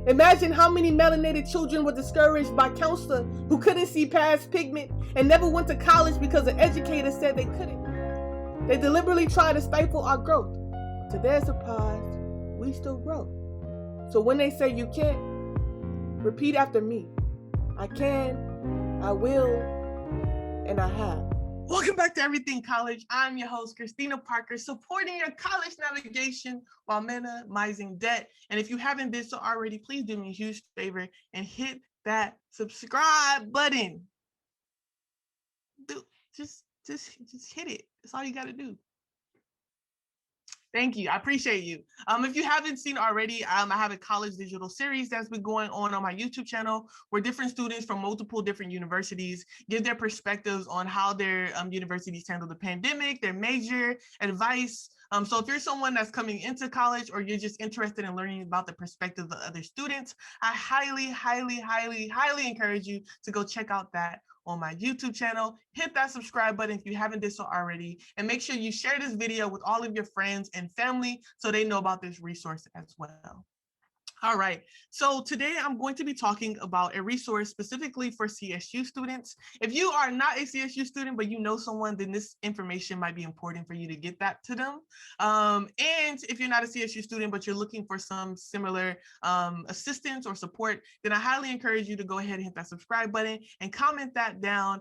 Imagine how many melanated children were discouraged by counselor who couldn't see past pigment and never went to college because the educators said they couldn't. They deliberately tried to stifle our growth. To their surprise, we still grow. So when they say you can't, repeat after me. I can, I will, and I have. Welcome back to Everything College. I'm your host, Christina Parker, supporting your college navigation while minimizing debt. And if you haven't did so already, please do me a huge favor and hit that subscribe button. Just hit it. That's all you got to do. Thank you. I appreciate you. If you haven't seen already, I have a college digital series that's been going on my YouTube channel where different students from multiple different universities give their perspectives on how their universities handle the pandemic, their major, advice. So if you're someone that's coming into college or you're just interested in learning about the perspective of other students, I highly encourage you to go check out that on my YouTube channel. Hit that subscribe button if you haven't did so already, and make sure you share this video with all of your friends and family so they know about this resource as well. All right, so today I'm going to be talking about a resource specifically for CSU students. If you are not a CSU student, but you know someone, then this information might be important for you to get that to them. And if you're not a CSU student, but you're looking for some similar assistance or support, then I highly encourage you to go ahead and hit that subscribe button and comment that down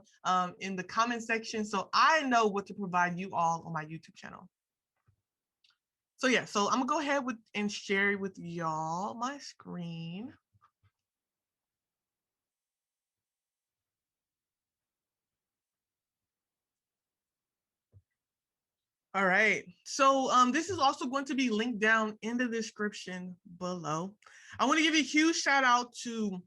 in the comment section so I know what to provide you all on my YouTube channel. So yeah, so I'm gonna go ahead and share with y'all my screen. All right, so this is also going to be linked down in the description below. I want to give a huge shout out to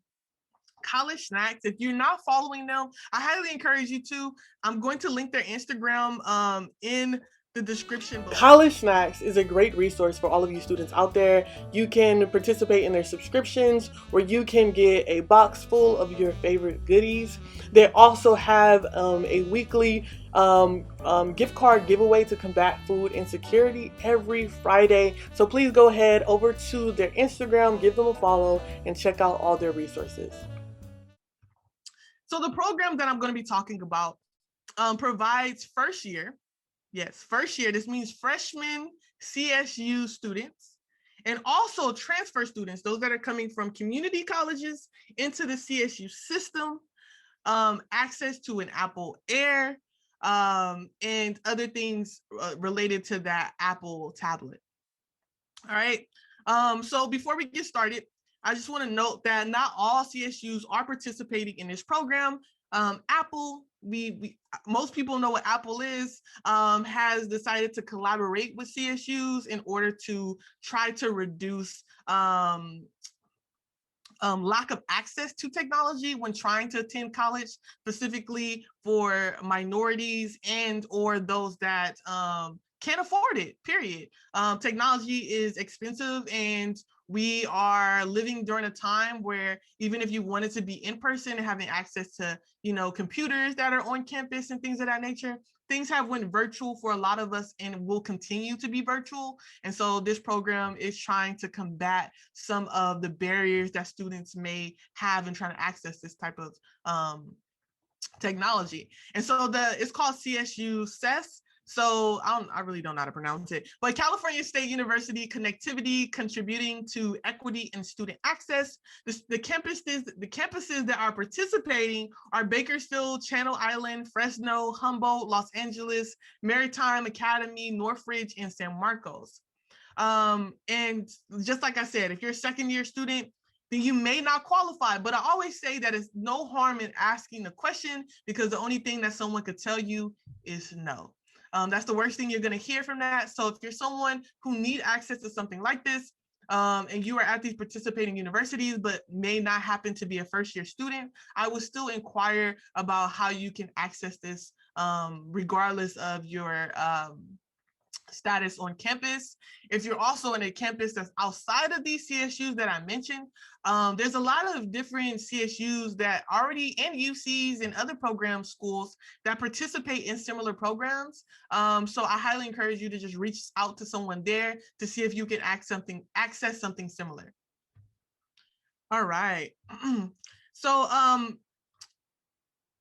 College Snacks. If you're not following them, I highly encourage you to. I'm going to link their Instagram in the description below. College Snacks is a great resource for all of you students out there. You can participate in their subscriptions where you can get a box full of your favorite goodies. They also have a weekly gift card giveaway to combat food insecurity every Friday. So please go ahead over to their Instagram, give them a follow, and check out all their resources. So the program that I'm going to be talking about provides first year. Yes, first year. This means freshman CSU students and also transfer students, those that are coming from community colleges into the CSU system, access to an Apple Air, and other things related to that Apple tablet. All right. So before we get started, I just want to note that not all CSUs are participating in this program. Apple, most people know what Apple is, has decided to collaborate with CSUs in order to try to reduce lack of access to technology when trying to attend college, specifically for minorities and or those that can't afford it, period. Technology is expensive, and we are living during a time where even if you wanted to be in person and having access to, computers that are on campus and things of that nature, things have went virtual for a lot of us and will continue to be virtual. And so this program is trying to combat some of the barriers that students may have in trying to access this type of technology. And so it's called CSU CES. So I really don't know how to pronounce it, but California State University Connectivity, Contributing to Equity and Student Access. The campuses that are participating are Bakersfield, Channel Island, Fresno, Humboldt, Los Angeles, Maritime Academy, Northridge, and San Marcos. And just like I said, if you're a second year student, then you may not qualify. But I always say that it's no harm in asking the question, because the only thing that someone could tell you is no. That's the worst thing you're going to hear from that. So if you're someone who need access to something like this, and you are at these participating universities but may not happen to be a first year student, I would still inquire about how you can access this regardless of your status on campus. If you're also in a campus that's outside of these CSUs that I mentioned, there's a lot of different CSUs that already, and UCs and other program schools that participate in similar programs. So I highly encourage you to just reach out to someone there to see if you can access something similar. All right. So I'm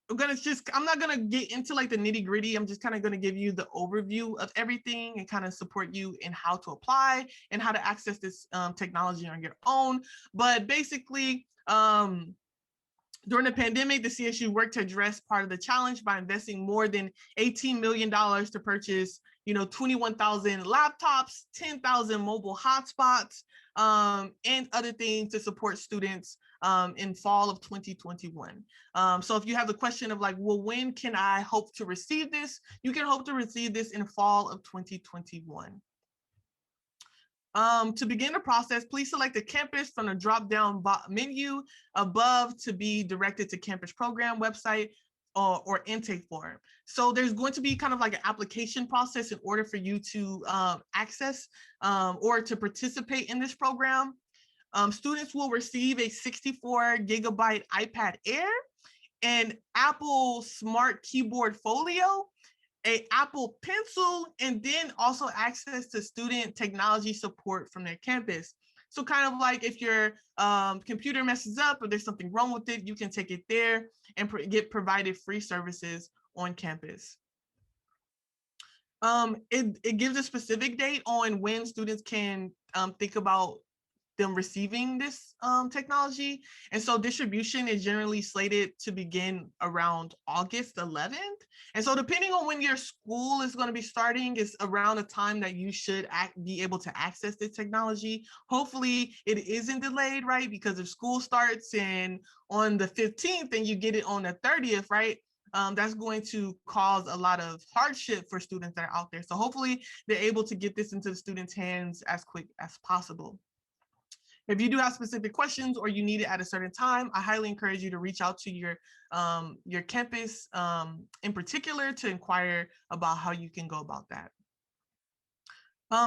not gonna get into like the nitty gritty. I'm just kind of gonna give you the overview of everything and kind of support you in how to apply and how to access this technology on your own. But basically, during the pandemic, the CSU worked to address part of the challenge by investing more than $18 million to purchase, 21,000 laptops, 10,000 mobile hotspots, and other things to support students in fall of 2021. So if you have the question of like, well, when can I hope to receive this? You can hope to receive this in fall of 2021. To begin the process, please select a campus from the drop-down menu above to be directed to campus program website or intake form. So there's going to be kind of like an application process in order for you to access or to participate in this program. Students will receive a 64 gigabyte iPad Air, an Apple Smart Keyboard Folio, a Apple Pencil, and then also access to student technology support from their campus. So kind of like if your computer messes up or there's something wrong with it, you can take it there and get provided free services on campus. It gives a specific date on when students can think about them receiving this technology. And so distribution is generally slated to begin around August 11th. And so depending on when your school is going to be starting is around the time that you should be able to access this technology. Hopefully it isn't delayed, right? Because if school starts on the 15th and you get it on the 30th, right? That's going to cause a lot of hardship for students that are out there. So hopefully they're able to get this into the students' hands as quick as possible. If you do have specific questions or you need it at a certain time, I highly encourage you to reach out to your campus in particular to inquire about how you can go about that.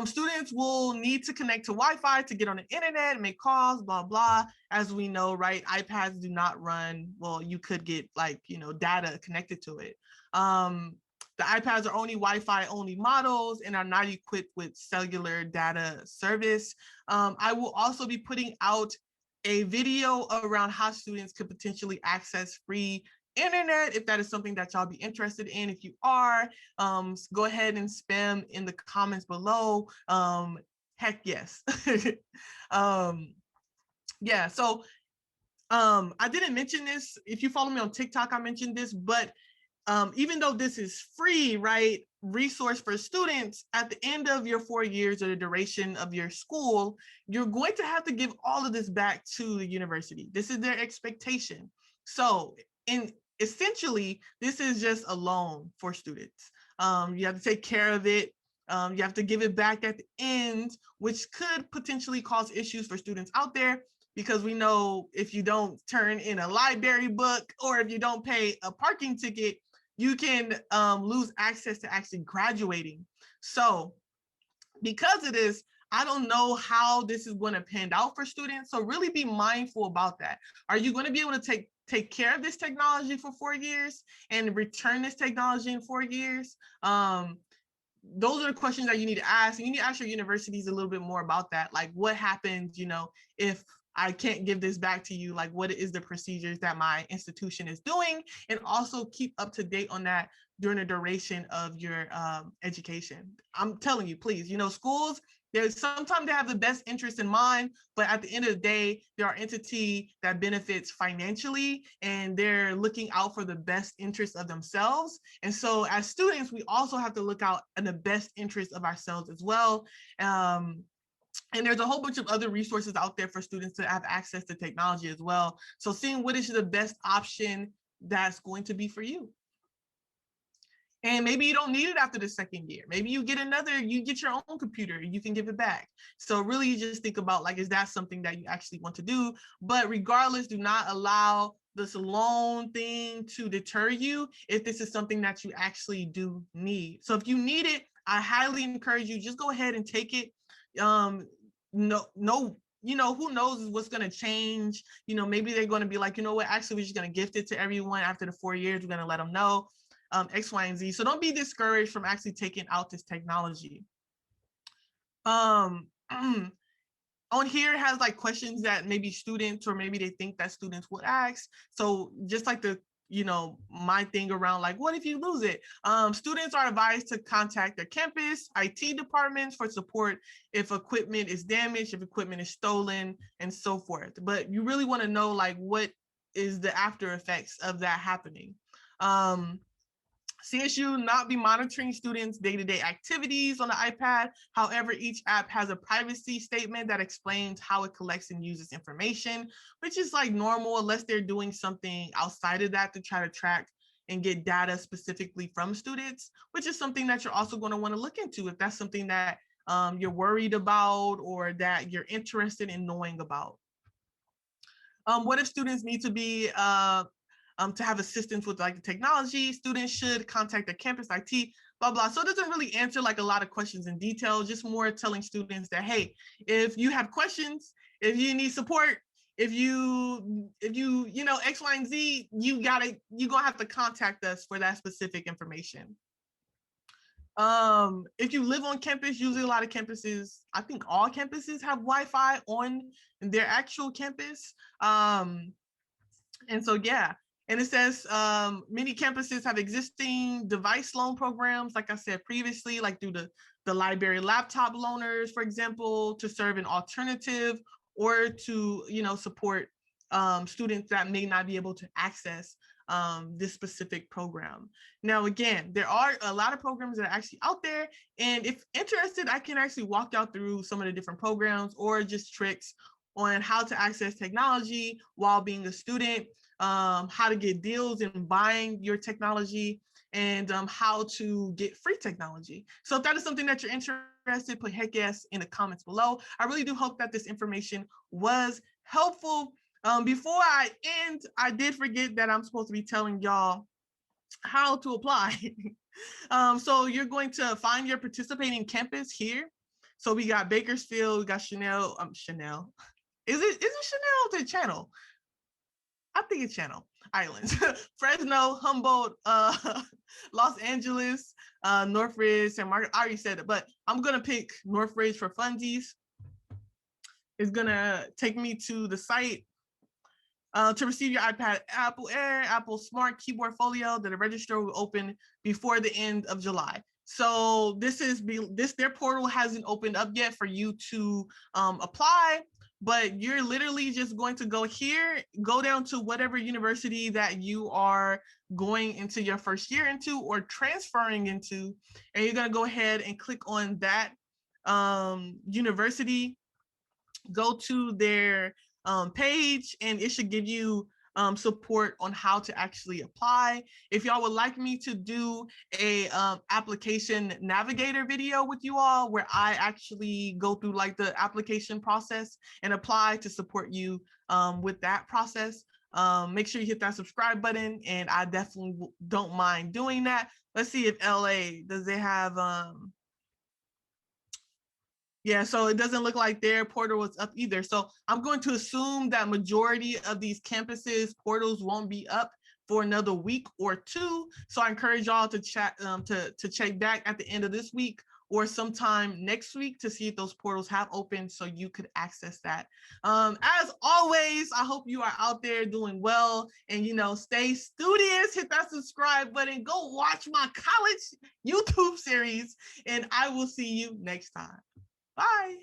Students will need to connect to Wi-Fi to get on the internet and make calls, blah, blah. As we know, right, iPads do not run, well, you could get like, data connected to it. The iPads are only Wi-Fi only models and are not equipped with cellular data service. I will also be putting out a video around how students could potentially access free internet if that is something that y'all be interested in. If you are, go ahead and spam in the comments below. Heck yes. Yeah, so I didn't mention this. If you follow me on TikTok, I mentioned this, but even though this is free, right, resource for students, at the end of your 4 years or the duration of your school, you're going to have to give all of this back to the university. This is their expectation. So essentially, this is just a loan for students. You have to take care of it. You have to give it back at the end, which could potentially cause issues for students out there, because we know if you don't turn in a library book or if you don't pay a parking ticket, you can lose access to actually graduating. So because of this, I don't know how this is going to pan out for students. So really be mindful about that. Are you going to be able to take care of this technology for 4 years and return this technology in 4 years? Those are the questions that you need to ask. And you need to ask your universities a little bit more about that. Like what happens, if I can't give this back to you, like what is the procedures that my institution is doing, and also keep up to date on that during the duration of your education. I'm telling you, please, schools, there's sometimes they have the best interest in mind, but at the end of the day, there are entity that benefits financially and they're looking out for the best interest of themselves. And so as students, we also have to look out in the best interest of ourselves as well. And there's a whole bunch of other resources out there for students to have access to technology as well. So seeing what is the best option that's going to be for you. And maybe you don't need it after the second year. Maybe you get your own computer, you can give it back. So really you just think about like, is that something that you actually want to do? But regardless, do not allow this loan thing to deter you if this is something that you actually do need. So if you need it, I highly encourage you, just go ahead and take it. Who knows what's going to change. Maybe they're going to be like, what, actually we're just going to gift it to everyone after the 4 years. We're going to let them know X, Y, and Z. So don't be discouraged from actually taking out this technology. On here, it has like questions that maybe students or maybe they think that students would ask. So just like the, my thing around like, what if you lose it? Students are advised to contact their campus IT departments for support if equipment is damaged, if equipment is stolen, and so forth. But you really want to know like what is the after effects of that happening. CSU not be monitoring students' day-to-day activities on the iPad. However, each app has a privacy statement that explains how it collects and uses information, which is like normal unless they're doing something outside of that to try to track and get data specifically from students, which is something that you're also going to want to look into if that's something that you're worried about or that you're interested in knowing about. What if students need to have assistance with like the technology? Students should contact their campus IT, blah, blah. So it doesn't really answer like a lot of questions in detail, just more telling students that, hey, if you have questions, if you need support, if you X, Y, and Z, you're gonna have to contact us for that specific information. If you live on campus, usually a lot of campuses, I think all campuses have Wi-Fi on their actual campus. And so, yeah. And it says many campuses have existing device loan programs, like I said previously, like through the library laptop loaners, for example, to serve an alternative or to, support students that may not be able to access this specific program. Now, again, there are a lot of programs that are actually out there. And if interested, I can actually walk y'all through some of the different programs or just tricks on how to access technology while being a student, how to get deals in buying your technology, and how to get free technology. So if that is something that you're interested, put heck yes in the comments below. I really do hope that this information was helpful. Before I end, I did forget that I'm supposed to be telling y'all how to apply. So you're going to find your participating campus here. So we got Bakersfield, we got Chanel. Is it Chanel to Channel? I think it's Channel Islands. Fresno, Humboldt, Los Angeles, Northridge, San Marcos. I already said it, but I'm gonna pick Northridge for funsies. It's gonna take me to the site. To receive your iPad Apple Air, Apple Smart Keyboard Folio, that the register will open before the end of July. So their portal hasn't opened up yet for you to apply, but you're literally just going to go here, go down to whatever university that you are going into your first year into or transferring into, and you're going to go ahead and click on that university, go to their page, and it should give you support on how to actually apply. If y'all would like me to do a application navigator video with you all where I actually go through like the application process and apply to support you with that process, make sure you hit that subscribe button, and I definitely don't mind doing that. Let's see if LA, does they have yeah, so it doesn't look like their portal was up either. So I'm going to assume that majority of these campuses portals won't be up for another week or two. So I encourage y'all to check back at the end of this week or sometime next week to see if those portals have opened so you could access that. As always, I hope you are out there doing well and, stay studious, hit that subscribe button, go watch my college YouTube series, and I will see you next time. Bye.